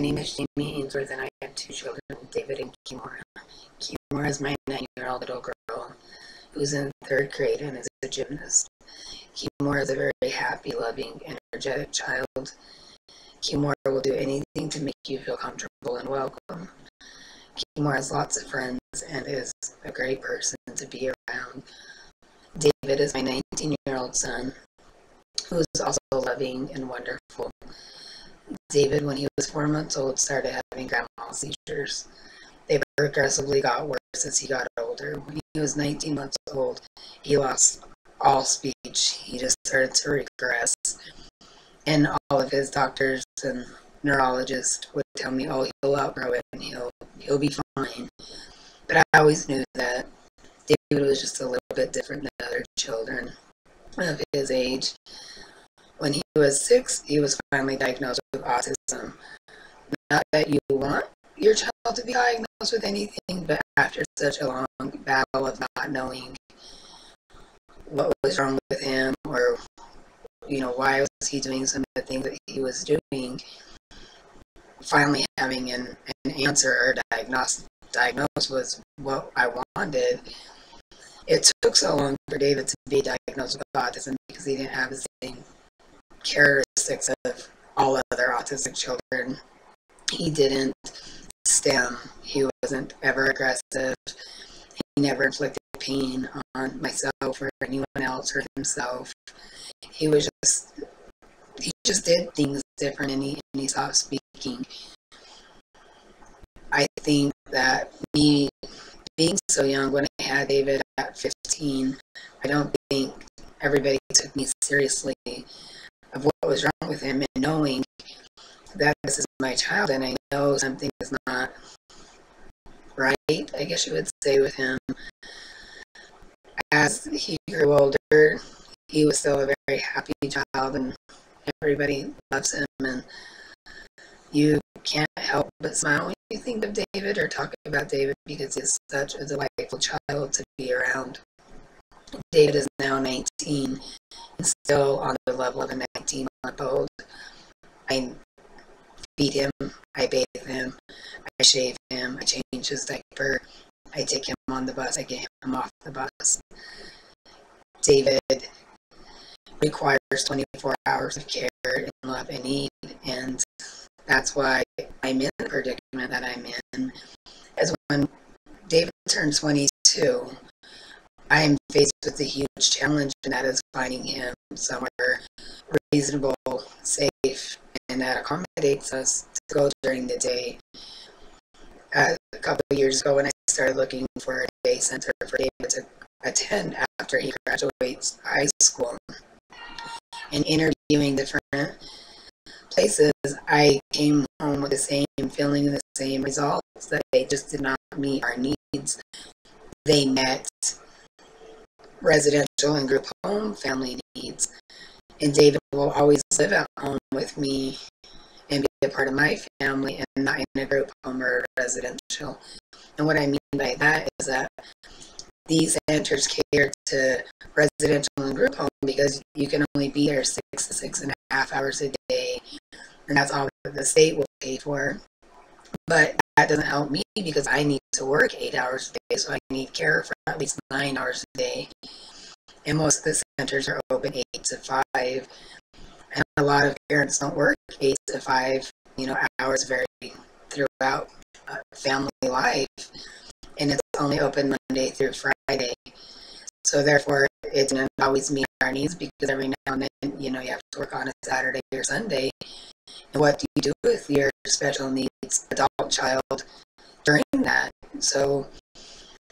name is Jamie Ainsworth, and I have two children, David and Kimora. Kimora is my 9-year-old little girl who's in 3rd grade and is a gymnast. Kimora is a very happy, loving, energetic child. Kimora will do anything to make you feel comfortable and welcome. Kimora has lots of friends and is a great person to be around. David is my 19-year-old son, who is also loving and wonderful. David, when he was 4 months old, started having grand mal seizures. They progressively got worse as he got older. When he was 19 months old, he lost all speech. He just started to regress. And all of his doctors and neurologists would tell me, oh, he'll outgrow it and he'll be fine. But I always knew that David was just a little bit different than other children of his age. When he was 6, he was finally diagnosed with autism. Not that you want your child to be diagnosed with anything, but after such a long battle of not knowing what was wrong with him, or why was he doing some of the things that he was doing, finally having an answer or diagnosis was what I wanted. It took so long for David to be diagnosed with autism because he didn't have the same characteristics of all other autistic children. He didn't stem. He wasn't ever aggressive. He never inflicted pain on myself or anyone else or himself. He just did things different, and he stopped speaking. I think that me being so young when I had David at 15, I don't think everybody took me seriously of what was wrong with him, and knowing that this is my child and I know something is not right, I guess you would say, with him. As he grew older, he was still a very happy child, and everybody loves him, and you can't help but smile when you think of David or talk about David, because he's such a delightful child to be around. David is now 19 and still on the level of a 19-month-old. I feed him, I bathe him, I shave him, I change his diaper, I take him on the bus, I get him off the bus. David requires 24 hours of care and love and need, and that's why I'm in the predicament that I'm in. As when David turned 22, I am faced with a huge challenge, and that is finding him somewhere reasonable, safe, and that accommodates us to go during the day. A couple of years ago, when I started looking for a day center for David to attend after he graduates high school, and interviewing different places, I came home with the same feeling and the same results, that they just did not meet our needs. They met residential and group home family needs, and David will always live at home with me and be a part of my family, and not in a group home or residential. And what I mean by that is that these centers cater to residential and group home because you can only be there 6 to 6.5 hours a day, and that's all that the state will pay for. But that doesn't help me because I need to work 8 hours a day, so I need care for at least 9 hours a day. And most of the centers are open 8 to 5, and a lot of parents don't work 8 to 5 hours throughout family life, and it's only open Monday through Friday. So therefore, it doesn't always meet our needs, because every now and then, you have to work on a Saturday or Sunday. And what do you do with your special needs adult child during that? So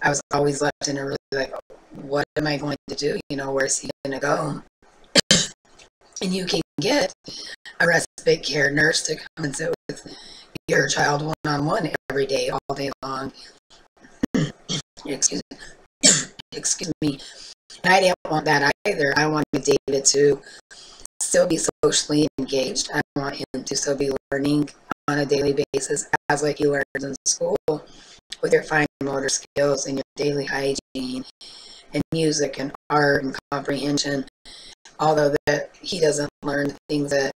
I was always left in a really what am I going to do? Where's he going to go? And you can get a respite care nurse to come and sit with your child one-on-one every day, all day long. Excuse me. And I didn't want that either. I wanted David to still be socially engaged. I want him to still be learning on a daily basis, as like he learns in school, with your fine motor skills and your daily hygiene and music and art and comprehension. Although that he doesn't learn the things that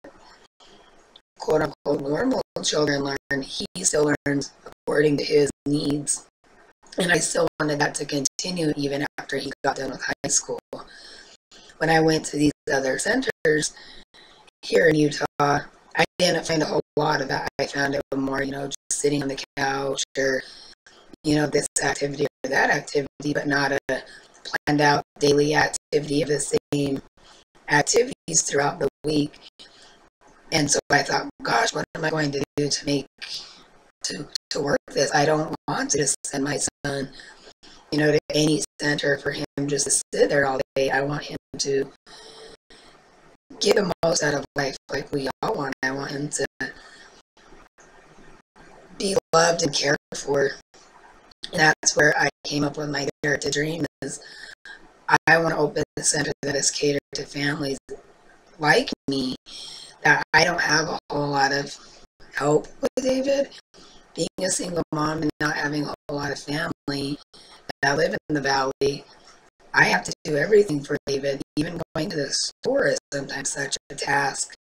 quote-unquote normal children learn, he still learns according to his needs. And I still wanted that to continue even after he got done with high school. When I went to these other centers here in Utah, I didn't find a whole lot of that. I found it more, just sitting on the couch or, this activity or that activity, but not a planned out daily activity of the same activities throughout the week. And so I thought, gosh, what am I going to do to make to work this? I don't want to just send my son, to any center for him just to sit there all day. I want him to get the most out of life like we all want. I want him to be loved and cared for. And that's where I came up with my Dare to Dream is I want to open a center that is catered to families like me, that I don't have a whole lot of help with David. Being a single mom and not having a whole lot of family, I live in the valley, I have to do everything for David. Even going to the store is sometimes such a task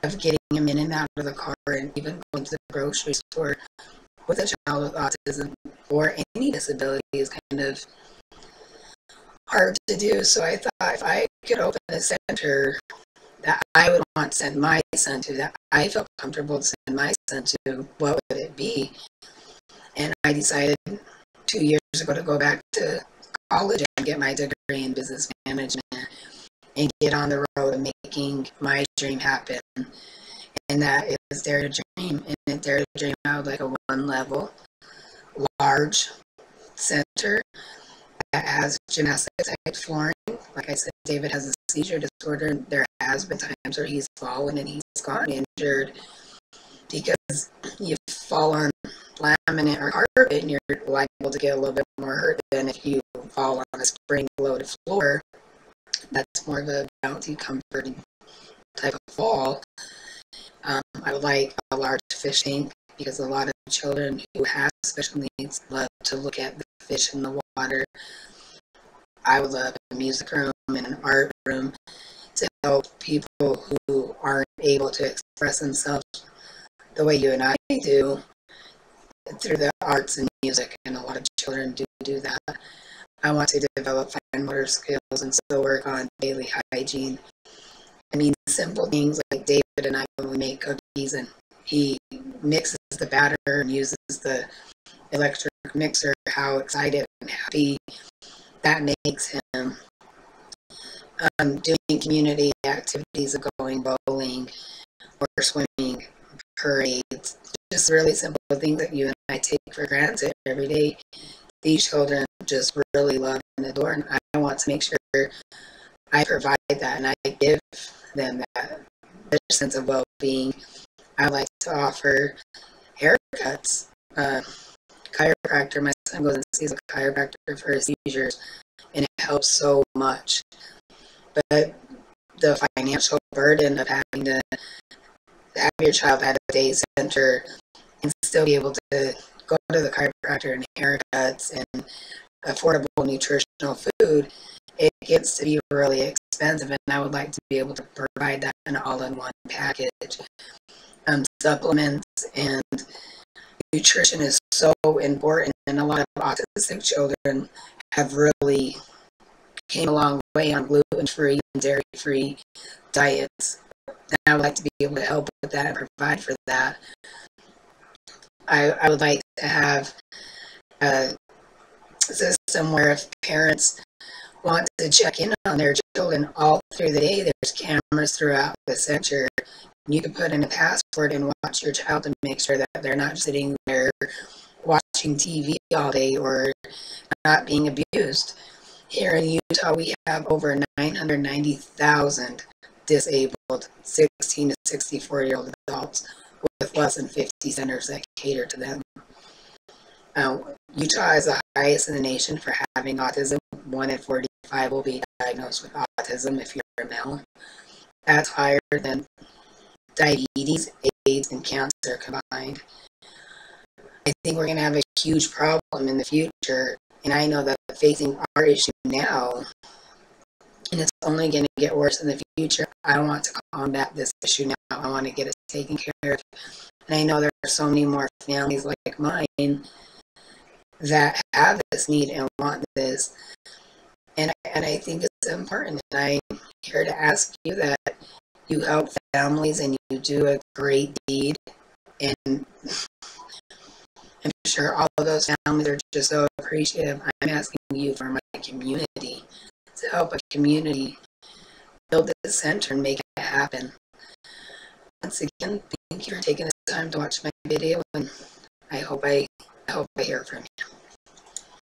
of getting him in and out of the car, and even going to the grocery store with a child with autism or any disability is kind of hard to do. So I thought if I could open a center that I would want to send my son to, that I felt comfortable to send my son to, what would it be? And I decided 2 years ago to go back to college and get my degree in business management and get on the road of making my dream happen. And that is Dare to Dream. And at Dare to Dream, I would like a one-level, large center that has gymnastics-type flooring. Like I said, David has a seizure disorder. There has been times where he's fallen and he's gotten injured because you fall on laminate or carpet and you're liable to get a little bit more hurt than if you fall on a spring-loaded floor. That's more of a bouncy, comforting type of fall. I would like a large fish tank because a lot of children who have special needs love to look at the fish in the water. I would love a music room and an art room to help people who aren't able to express themselves the way you and I do through the arts and music, and a lot of children do that. I want to develop fine motor skills and still work on daily hygiene. I mean, simple things like David and I, when we make cookies and he mixes the batter and uses the electric mixer, how excited and happy that makes him. Doing community activities of going bowling or swimming, parades, just really simple things that you and I take for granted every day. These children just really love and adore, and I want to make sure I provide that and I give them that sense of well-being. I like to offer haircuts. Chiropractor, my son goes and sees a chiropractor for his seizures, and it helps so much. But the financial burden of having to have your child at a day center and still be able to go to the chiropractor and haircuts and affordable nutritional food, it gets to be really expensive, and I would like to be able to provide that in an all-in-one package. Supplements and nutrition is so important, and a lot of autistic children have really came a long way on gluten-free and dairy-free diets. And I would like to be able to help with that and provide for that. I would like to have a system where if parents want to check in on their children all through the day, there's cameras throughout the center. You can put in a password and watch your child to make sure that they're not sitting there watching TV all day or not being abused. Here in Utah, we have over 990,000 disabled 16 to 64-year-old adults with less than 50 centers that cater to them. Utah is the highest in the nation for having autism. 1 in 45 will be diagnosed with autism if you're a male. That's higher than diabetes, AIDS, and cancer combined. I think we're going to have a huge problem in the future, and I know that facing our issue now, and it's only going to get worse in the future. I want to combat this issue now. I want to get it taken care of And I know there are so many more families like mine that have this need and want this. And I think it's important. And I'm here to ask you that you help families and you do a great deed. And I'm sure all of those families are just so appreciative. I'm asking you for my community to help a community build this center and make it happen. Once again, thank you for taking the time to watch my video, and I hope I hear from you.